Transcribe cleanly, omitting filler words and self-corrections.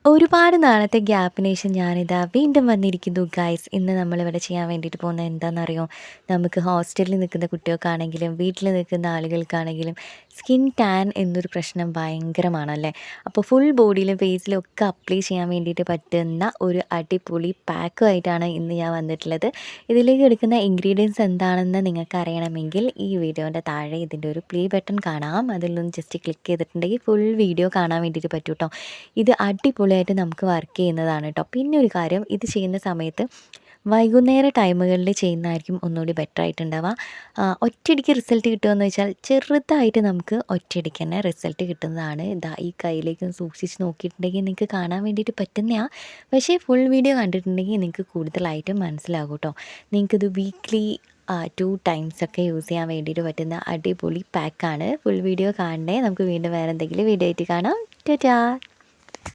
ഒരുപാട് നാളത്തെ ഗ്യാപ്പിന് ശേഷം ഞാനിതാ വീണ്ടും വന്നിരിക്കുന്നു ഗൈസ്. ഇന്ന് നമ്മളിവിടെ ചെയ്യാൻ വേണ്ടിയിട്ട് പോകുന്നത് എന്താണെന്നറിയോ? നമുക്ക് ഹോസ്റ്റലിൽ നിൽക്കുന്ന കുട്ടികൾക്കാണെങ്കിലും വീട്ടിൽ നിൽക്കുന്ന ആളുകൾക്കാണെങ്കിലും സ്കിൻ ടാൻ എന്നൊരു പ്രശ്നം ഭയങ്കരമാണല്ലേ. അപ്പോൾ ഫുൾ ബോഡിയിലും ഫേസിലും ഒക്കെ അപ്ലൈ ചെയ്യാൻ വേണ്ടിയിട്ട് പറ്റുന്ന ഒരു അടിപൊളി പാക്കുമായിട്ടാണ് ഇന്ന് ഞാൻ വന്നിട്ടുള്ളത്. ഇതിലേക്ക് എടുക്കുന്ന ഇൻഗ്രീഡിയൻസ് എന്താണെന്ന് നിങ്ങൾക്ക് അറിയണമെങ്കിൽ ഈ വീഡിയോൻ്റെ താഴെ ഇതിൻ്റെ ഒരു പ്ലേ ബട്ടൺ കാണാം. അതിലൊന്ന് ജസ്റ്റ് ക്ലിക്ക് ചെയ്തിട്ടുണ്ടെങ്കിൽ ഫുൾ വീഡിയോ കാണാൻ വേണ്ടിയിട്ട് പറ്റും കേട്ടോ. ഇത് അടിപൊളിയായിട്ട് നമുക്ക് വർക്ക് ചെയ്യുന്നതാണ് കേട്ടോ. പിന്നെ ഒരു കാര്യം, ഇത് ചെയ്യുന്ന സമയത്ത് വൈകുന്നേര ടൈമുകളിൽ ചെയ്യുന്നതായിരിക്കും ഒന്നുകൂടി ബെറ്റർ ആയിട്ടുണ്ടാവുക. ഒറ്റയടിക്ക് റിസൾട്ട് കിട്ടുമെന്ന് വെച്ചാൽ ചെറുതായിട്ട് നമുക്ക് ഒറ്റയടിക്ക് തന്നെ റിസൾട്ട് കിട്ടുന്നതാണ്. ഇതാ ഈ കയ്യിലേക്ക് സൂക്ഷിച്ച് നോക്കിയിട്ടുണ്ടെങ്കിൽ നിങ്ങൾക്ക് കാണാൻ വേണ്ടിയിട്ട് പറ്റുന്നതാണ്. പക്ഷേ ഫുൾ വീഡിയോ കണ്ടിട്ടുണ്ടെങ്കിൽ നിങ്ങൾക്ക് കൂടുതലായിട്ട് മനസ്സിലാകും കേട്ടോ. നിങ്ങൾക്കിത് വീക്ക്ലി 2 ടൈംസ് ഒക്കെ യൂസ് ചെയ്യാൻ വേണ്ടിയിട്ട് പറ്റുന്ന അടിപൊളി പാക്കാണ്. ഫുൾ വീഡിയോ കാണണേ. നമുക്ക് വീണ്ടും വേറെ എന്തെങ്കിലും വീഡിയോ ആയിട്ട് കാണാം. ടാറ്റാ.